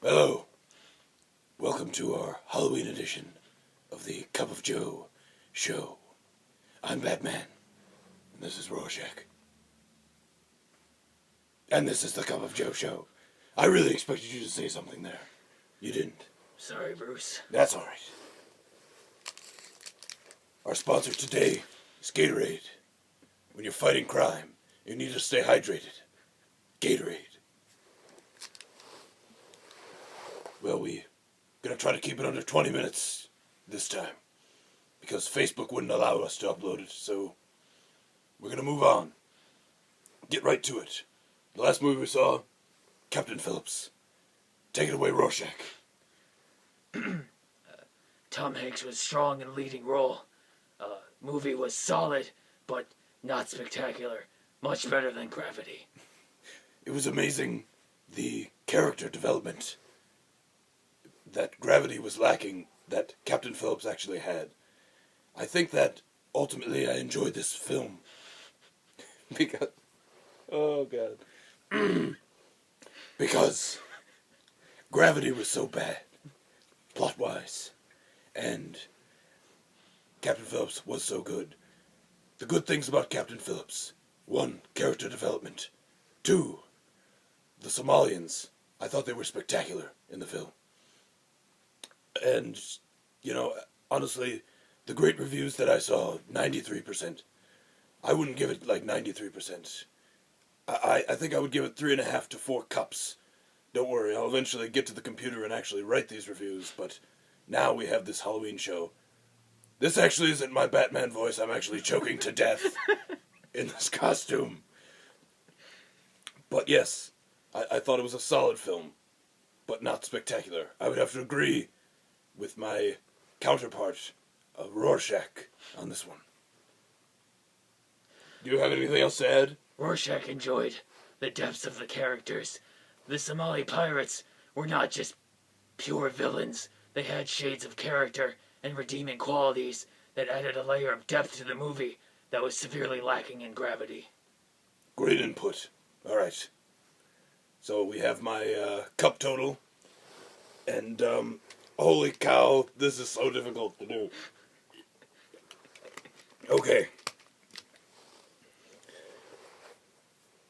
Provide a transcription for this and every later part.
Hello. Welcome to our Halloween edition of the Cup of Joe show. I'm Batman, and this is Rorschach. And this is the Cup of Joe show. I really expected you to say something there. You didn't. Sorry, Bruce. That's all right. Our sponsor today is Gatorade. When you're fighting crime, you need to stay hydrated. Gatorade. Well, we're gonna try to keep it under 20 minutes this time, because Facebook wouldn't allow us to upload it, so we're gonna move on. Get right to it. The last movie we saw, Captain Phillips. Take it away, Rorschach. Tom Hanks was strong in leading role. Movie was solid, but not spectacular. Much better than Gravity. It was amazing, the character development that Gravity was lacking, that Captain Phillips actually had. I think that ultimately I enjoyed this film because, oh god, because Gravity was so bad, plot-wise, and Captain Phillips was so good. The good things about Captain Phillips: 1, character development. 2, the Somalians. I thought they were spectacular in the film. And, you know, honestly, the great reviews that I saw, 93%. I wouldn't give it like 93%. I think I would give it 3.5 to 4 cups. Don't worry, I'll eventually get to the computer and actually write these reviews, but now we have this Halloween show. This actually isn't my Batman voice. I'm actually choking to death in this costume. But yes, I thought it was a solid film, but not spectacular. I would have to agree with my counterpart, Rorschach, on this one. Do you have anything else to add? Rorschach enjoyed the depths of the characters. The Somali pirates were not just pure villains. They had shades of character and redeeming qualities that added a layer of depth to the movie that was severely lacking in Gravity. Great input. All right. So we have my cup total, and holy cow, this is so difficult to do. Okay.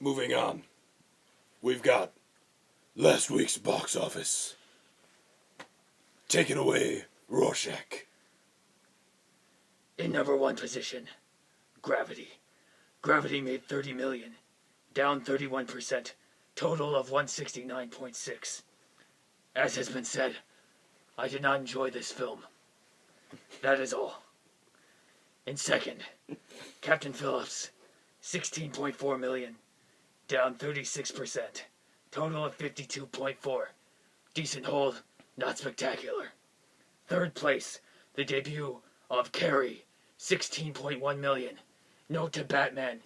Moving on. We've got last week's box office. Take it away, Rorschach. In number 1 position, Gravity. Gravity made $30 million, down 31%, total of 169.6. As has been said, I did not enjoy this film. That is all. In second, Captain Phillips, 16.4 million, down 36%, total of 52.4. Decent hold, not spectacular. Third place, the debut of Carrie, 16.1 million. Note to Batman,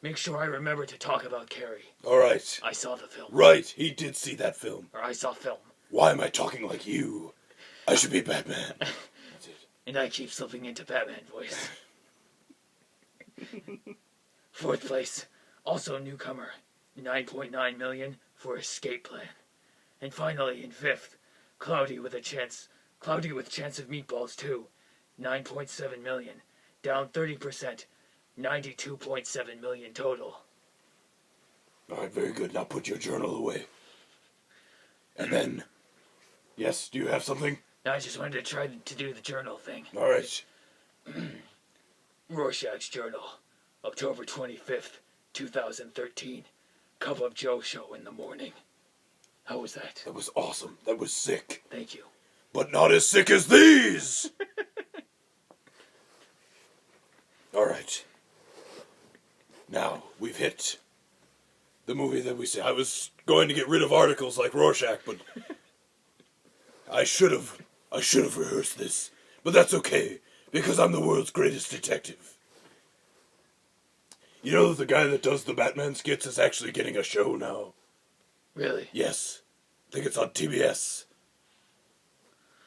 make sure I remember to talk about Carrie. All right. I saw the film. Right, he did see that film. Or I saw film. Why am I talking like you? I should be Batman. That's it. And I keep slipping into Batman voice. Fourth place, also newcomer, 9.9 million for Escape Plan. And finally, in fifth, Cloudy with Chance of Meatballs 2, 9.7 million, down 30%, 92.7 million total. All right, very good. Now put your journal away. And then, yes, do you have something? Now I just wanted to try to do the journal thing. All right. Rorschach's Journal, October 25th, 2013. Cup of Joe show in the morning. How was that? That was awesome. That was sick. Thank you. But not as sick as these! All right. Now, we've hit the movie that we said. I was going to get rid of articles like Rorschach, but I should have rehearsed this. But that's okay, because I'm the world's greatest detective. You know, the guy that does the Batman skits is actually getting a show now. Really? Yes. I think it's on TBS.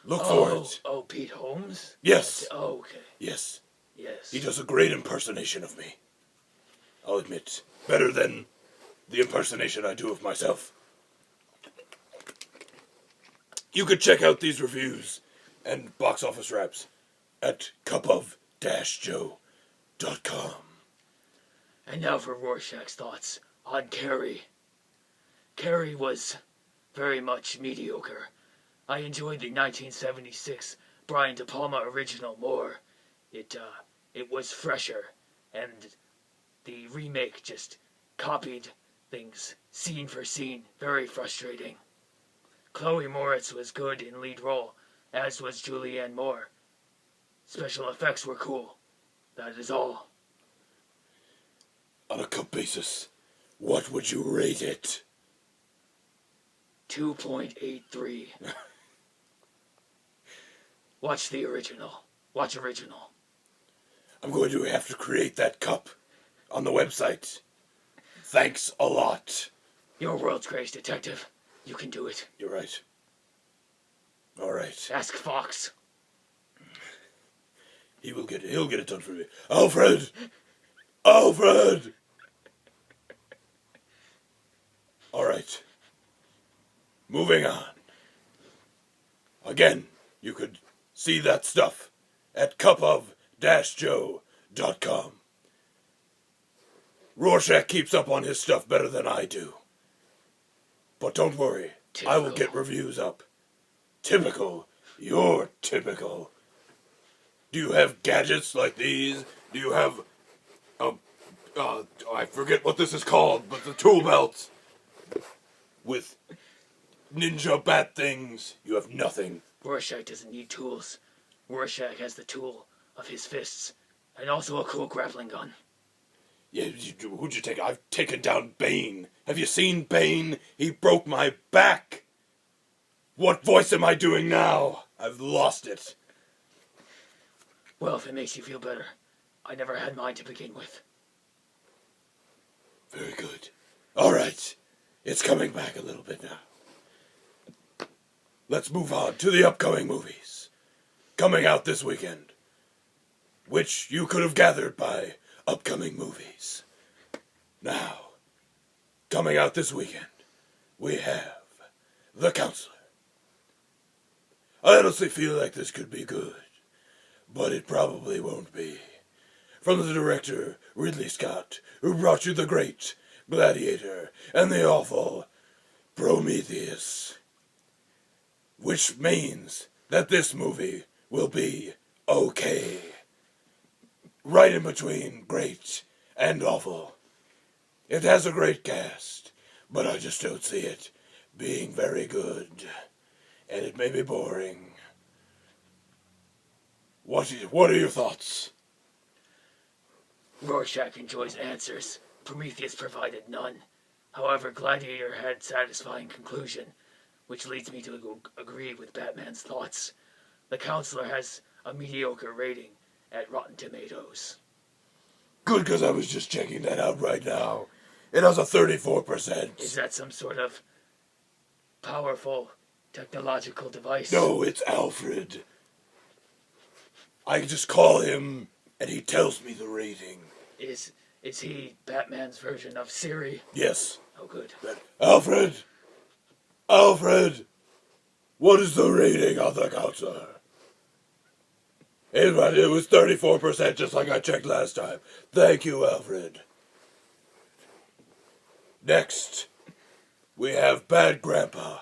Look for it. Oh, Pete Holmes? Yes. Oh, okay. Yes. Yes. He does a great impersonation of me. I'll admit. Better than the impersonation I do of myself. you could check out these reviews and box office wraps at cupof-joe.com. And now for Rorschach's thoughts on Carrie. Carrie was very much mediocre. I enjoyed the 1976 Brian De Palma original more. It was fresher, and the remake just copied things scene for scene. Very frustrating. Chloe Moritz was good in lead role, as was Julianne Moore. Special effects were cool. That is all. On a cup basis, what would you rate it? 2.83. Watch the original. Watch original. I'm going to have to create that cup on the website. Thanks a lot. Your world's greatest detective. You can do it. You're right. All right. Ask Fox. He'll get it done for me. Alfred! Alfred! All right. Moving on. Again, you could see that stuff at cupof-joe.com. Rorschach keeps up on his stuff better than I do. But don't worry, Typical. I will get reviews up. Typical. You're typical. Do you have gadgets like these? Do you have, I forget what this is called, but the tool belts with ninja bat things? You have nothing. Rorschach doesn't need tools. Rorschach has the tool of his fists, and also a cool grappling gun. Yeah, who'd you take? I've taken down Bane. Have you seen Bane? He broke my back. What voice am I doing now? I've lost it. Well, if it makes you feel better, I never had mine to begin with. Very good. All right. It's coming back a little bit now. Let's move on to the upcoming movies. Coming out this weekend. Which you could have gathered by upcoming movies. Now, coming out this weekend, we have The Counselor. I honestly feel like this could be good, but it probably won't be. From the director, Ridley Scott, who brought you the great Gladiator and the awful Prometheus. Which means that this movie will be okay. Right in between great and awful. It has a great cast, but I just don't see it being very good. And it may be boring. What are your thoughts? Rorschach enjoys answers. Prometheus provided none. However, Gladiator had satisfying conclusion, which leads me to agree with Batman's thoughts. The Counselor has a mediocre rating at Rotten Tomatoes. Good, because I was just checking that out right now. It has a 34%. Is that some sort of powerful technological device? No, it's Alfred. I just call him, and he tells me the rating. Is he Batman's version of Siri? Yes. Oh, good. Alfred! Alfred! What is the rating on The Counselor? It was 34%, just like I checked last time. Thank you, Alfred. Next, we have Bad Grandpa.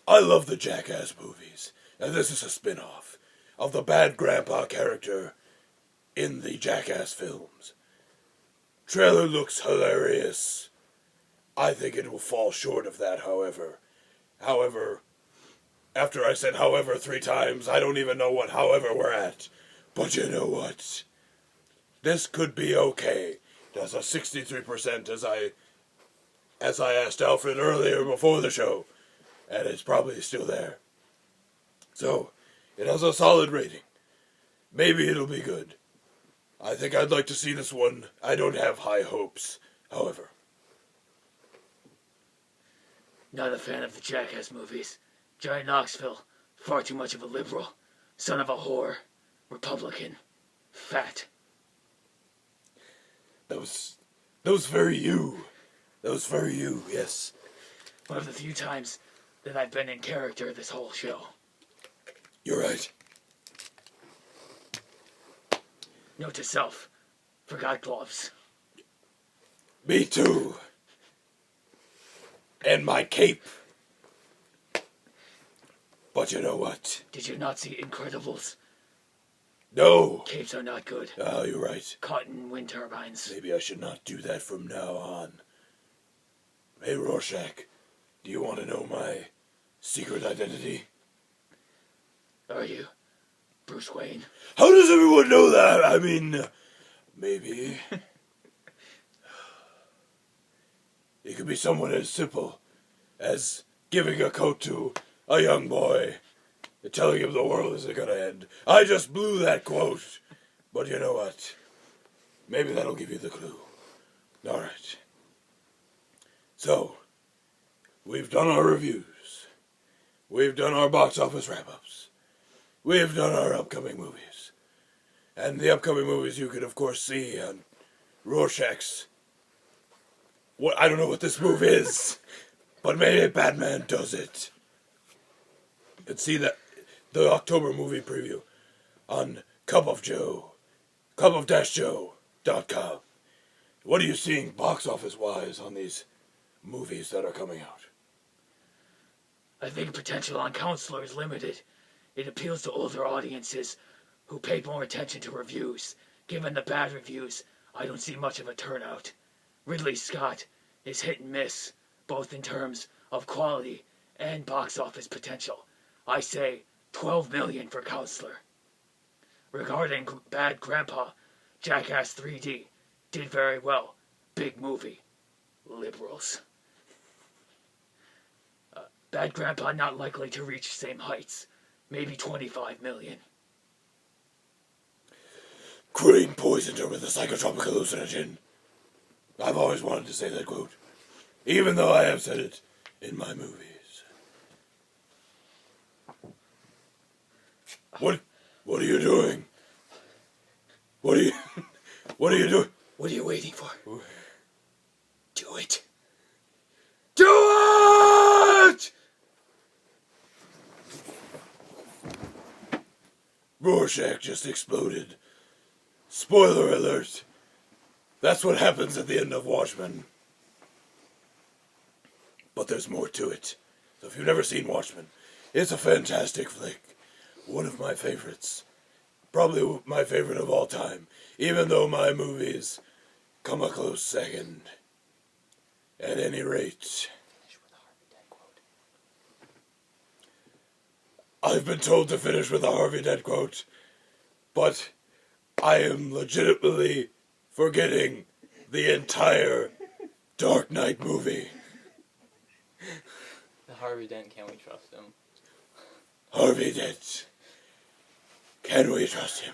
I love the Jackass movies, and this is a spin-off of the Bad Grandpa character in the Jackass films. Trailer looks hilarious. I think it will fall short of that, however. After I said however 3 times, I don't even know what however we're at. But you know what? This could be okay. It has a 63% as I asked Alfred earlier before the show. And it's probably still there. So, it has a solid rating. Maybe it'll be good. I think I'd like to see this one. I don't have high hopes, however. Not a fan of the Jackass movies. Johnny Knoxville, far too much of a liberal. Son of a whore. Republican. Fat. That was very you. That was very you, yes. One of the few times that I've been in character this whole show. You're right. Note to self, forgot gloves. Me too. And my cape. But you know what? Did you not see Incredibles? No. Capes are not good. Oh, you're right. Caught in wind turbines. Maybe I should not do that from now on. Hey, Rorschach, do you want to know my secret identity? Are you Bruce Wayne? How does everyone know that? I mean, maybe. It could be someone as simple as giving a coat to a young boy and telling him the world isn't gonna end. I just blew that quote. But you know what? Maybe that'll give you the clue. Alright. So, we've done our reviews. We've done our box office wrap-ups. We've done our upcoming movies. And the upcoming movies you can, of course, see on Rorschach's... I don't know what this move is, but maybe Batman does it. And see the October movie preview on cupofjoe.com. What are you seeing box office-wise on these movies that are coming out? I think potential on Counselor is limited. It appeals to older audiences who paid more attention to reviews. Given the bad reviews, I don't see much of a turnout. Ridley Scott is hit and miss, both in terms of quality and box office potential. I say 12 million for Counselor. Regarding Bad Grandpa, Jackass 3D did very well. Big movie. Liberals. Bad Grandpa not likely to reach same heights. Maybe 25 million. Crane poisoned her with a psychotropic hallucinogen. I've always wanted to say that quote, even though I have said it in my movies. What are you doing? What are you doing? What are you waiting for? Do it. Do it! Rorschach just exploded. Spoiler alert. That's what happens at the end of Watchmen. But there's more to it. So if you've never seen Watchmen, it's a fantastic flick. One of my favorites. Probably my favorite of all time. Even though my movies come a close second. At any rate, I've been told to finish with a Harvey Dent quote, but I am legitimately forgetting the entire Dark Knight movie. The Harvey Dent, can we trust him? Harvey Dent. Can we trust him?